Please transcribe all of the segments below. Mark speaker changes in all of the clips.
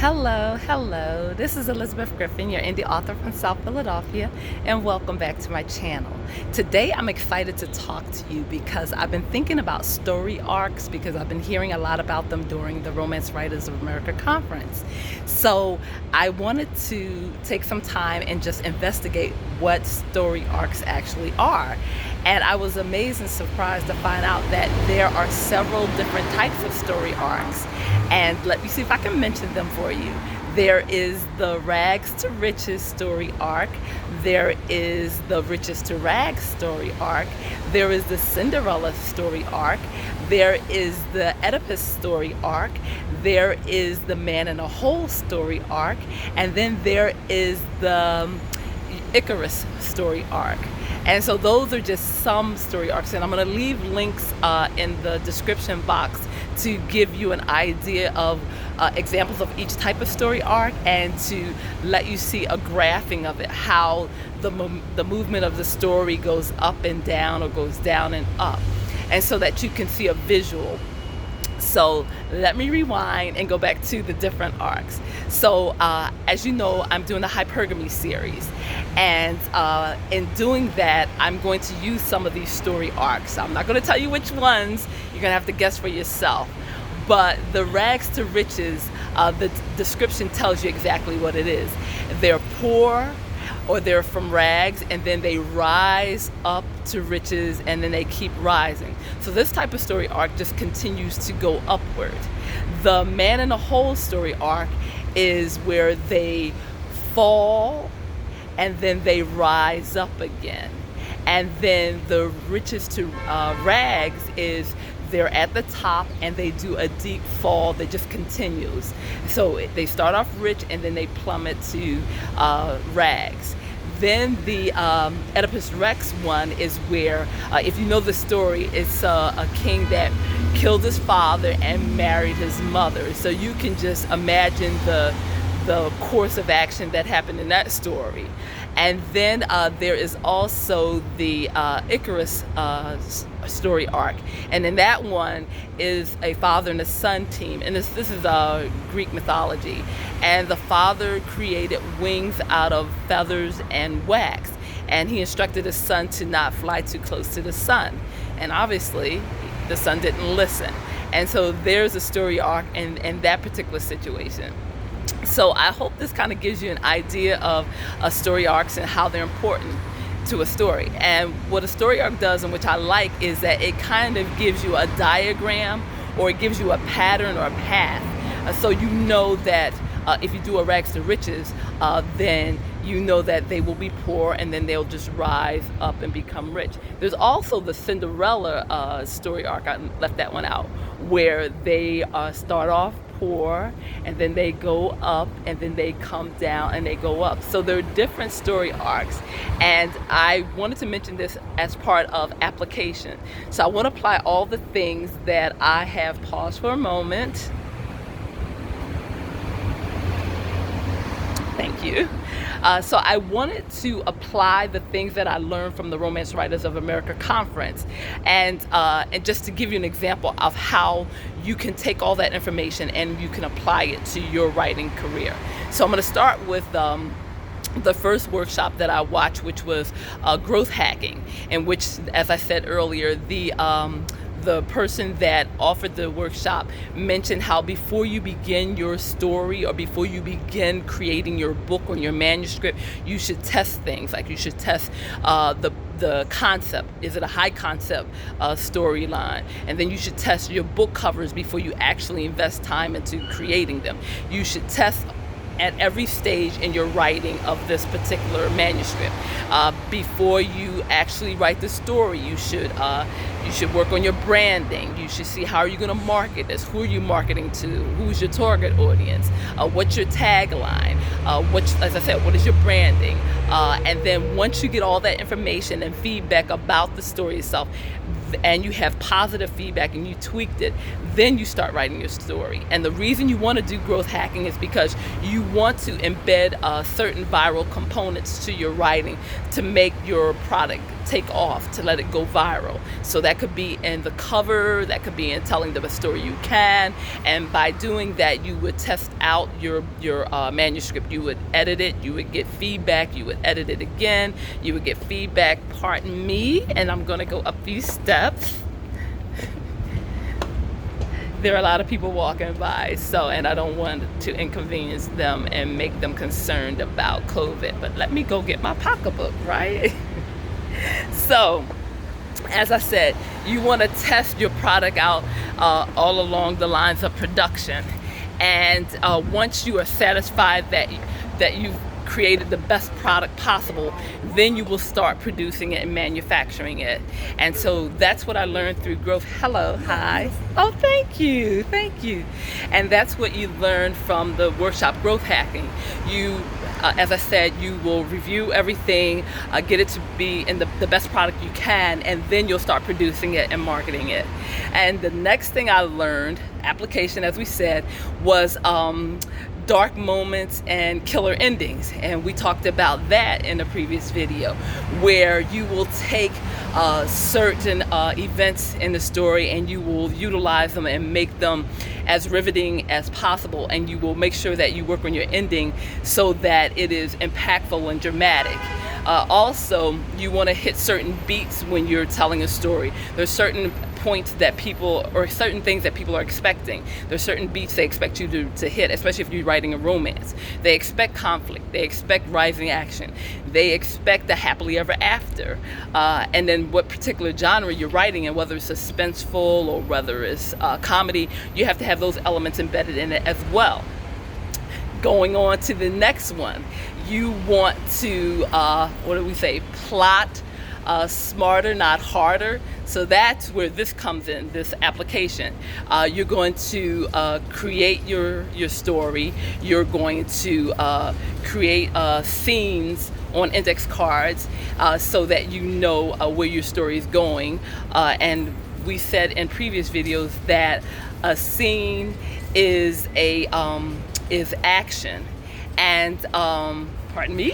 Speaker 1: Hello. This is Elizabeth Griffin, your indie author from South Philadelphia, and welcome back to my channel. Today I'm excited to talk to you because I've been thinking about story arcs because I've been hearing a lot about them during the Romance Writers of America conference. So I wanted to take some time and just investigate what story arcs actually are. And I was amazed and surprised to find out that there are several different types of story arcs. And let me see if I can mention them for you. There is the rags to riches story arc. There is the riches to rags story arc. There is the Cinderella story arc. There is the Oedipus story arc. There is the man in a hole story arc. And then there is the Icarus story arc. And so those are just some story arcs, and I'm going to leave links in the description box to give you an idea of examples of each type of story arc and to let you see a graphing of it, how the movement of the story goes up and down or goes down and up, and so that you can see a visual. So let me rewind and go back to the different arcs. So as you know, I'm doing the hypergamy series, and in doing that, I'm going to use some of these story arcs. I'm not going to tell you which ones. You're going to have to guess for yourself. But the rags to riches, the description tells you exactly what it is. They're poor, or they're from rags, and then they rise up to riches, and then they keep rising. So this type of story arc just continues to go upward. The man in a hole story arc is where they fall and then they rise up again. And then the riches to rags is they're at the top and they do a deep fall that just continues. So they start off rich and then they plummet to rags. Then the Oedipus Rex one is where, if you know the story, it's a king that killed his father and married his mother. So you can just imagine the course of action that happened in that story. And then there is also the Icarus story arc, and in that one is a father and a son team, and this is Greek mythology, and the father created wings out of feathers and wax, and he instructed his son to not fly too close to the sun, and obviously the son didn't listen, and so there's a story arc in that particular situation. So I hope this kind of gives you an idea of story arcs and how they're important to a story. And what a story arc does, and which I like, is that it kind of gives you a diagram, or it gives you a pattern or a path. So you know that if you do a rags to riches, then you know that they will be poor and then they'll just rise up and become rich. There's also the Cinderella story arc, I left that one out, where they start off poor and then they go up and then they come down and they go up. So there are different story arcs, and I wanted to mention this as part of application. So I want to apply all the things that I have. Paused for a moment. Thank you. So I wanted to apply the things that I learned from the Romance Writers of America conference, and just to give you an example of how you can take all that information and you can apply it to your writing career. So I'm going to start with the first workshop that I watched, which was growth hacking, in which, as I said earlier, the person that offered the workshop mentioned how before you begin your story or before you begin creating your book or your manuscript, you should test things. Like you should test the concept. Is it a high concept storyline? And then you should test your book covers before you actually invest time into creating them. You should test at every stage in your writing of this particular manuscript. Before you actually write the story, you should work on your branding. You should see how are you going to market this, who are you marketing to, who's your target audience, what's your tagline, as I said, what is your branding, and then once you get all that information and feedback about the story itself, and you have positive feedback and you tweaked it, then you start writing your story. And the reason you want to do growth hacking is because you want to embed certain viral components to your writing to make your product take off, to let it go viral. So that could be in the cover, that could be in telling the best story you can, and by doing that you would test out your manuscript. You would edit it, you would get feedback, you would edit it again, you would get feedback. Pardon me, and I'm gonna go up these steps. There are a lot of people walking by, and I don't want to inconvenience them and make them concerned about COVID, but let me go get my pocketbook, right? So, as I said, you want to test your product out all along the lines of production, and once you are satisfied that you've created the best product possible, then you will start producing it and manufacturing it. And so that's what I learned through growth. Hello, hi. Oh, thank you. And that's what you learn from the workshop, Growth Hacking. You, as I said, you will review everything, get it to be in the best product you can, and then you'll start producing it and marketing it. And the next thing I learned, application, as we said, was dark moments and killer endings, and we talked about that in a previous video, where you will take certain events in the story and you will utilize them and make them as riveting as possible, and you will make sure that you work on your ending so that it is impactful and dramatic. Also, you want to hit certain beats when you're telling a story. There's certain points that people, or certain things that people are expecting. There's certain beats they expect you to hit, especially if you're writing a romance. They expect conflict, they expect rising action, they expect the happily ever after. And then what particular genre you're writing in, whether it's suspenseful or whether it's comedy, you have to have those elements embedded in it as well. Going on to the next one, you want to, plot smarter, not harder. So that's where this comes in, this application. You're going to create your story. You're going to create scenes on index cards so that you know where your story is going. And we said in previous videos that a scene is is action, and pardon me,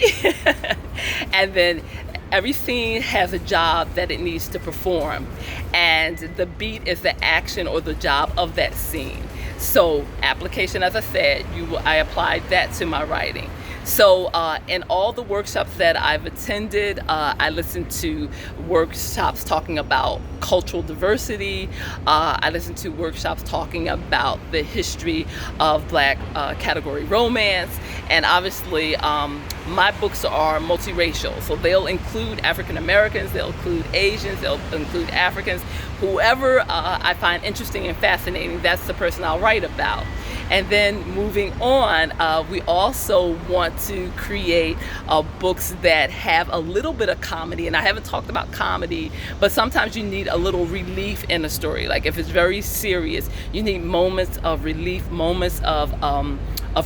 Speaker 1: and then every scene has a job that it needs to perform, and the beat is the action or the job of that scene. So application, as I said, I applied that to my writing. So in all the workshops that I've attended, I listened to workshops talking about cultural diversity. I listened to workshops talking about the history of Black category romance. And obviously, my books are multiracial. So they'll include African Americans, they'll include Asians, they'll include Africans. Whoever I find interesting and fascinating, that's the person I'll write about. And then moving on, we also want to create books that have a little bit of comedy. And I haven't talked about comedy, but sometimes you need a little relief in a story. Like if it's very serious, you need moments of relief, moments of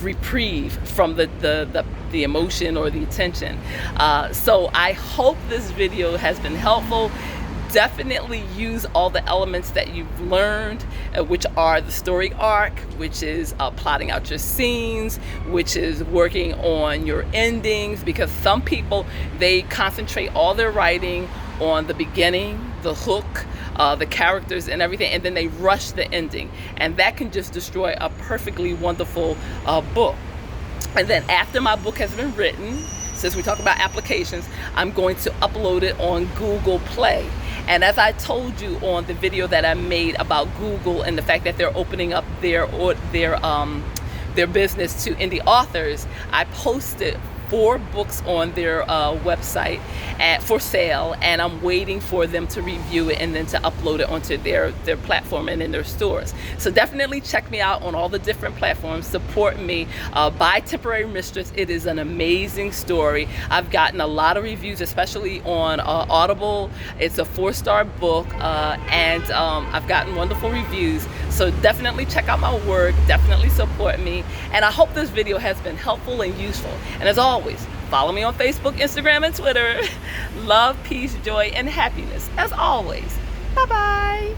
Speaker 1: reprieve from the emotion or the tension. So I hope this video has been helpful. Definitely use all the elements that you've learned, which are the story arc, which is plotting out your scenes, which is working on your endings, because some people, they concentrate all their writing on the beginning, the hook, the characters and everything, and then they rush the ending, and that can just destroy a perfectly wonderful book. And then after my book has been written, since we talk about applications, I'm going to upload it on Google Play. And as I told you on the video that I made about Google and the fact that they're opening up their business to indie authors, I posted 4 books on their website for sale, and I'm waiting for them to review it and then to upload it onto their platform and in their stores. So definitely check me out on all the different platforms. Support me. Buy Temporary Mistress. It is an amazing story. I've gotten a lot of reviews, especially on Audible. It's a 4-star book, and I've gotten wonderful reviews. So definitely check out my work. Definitely support me. And I hope this video has been helpful and useful. And as always, follow me on Facebook, Instagram, and Twitter. Love, peace, joy, and happiness as always. Bye-bye.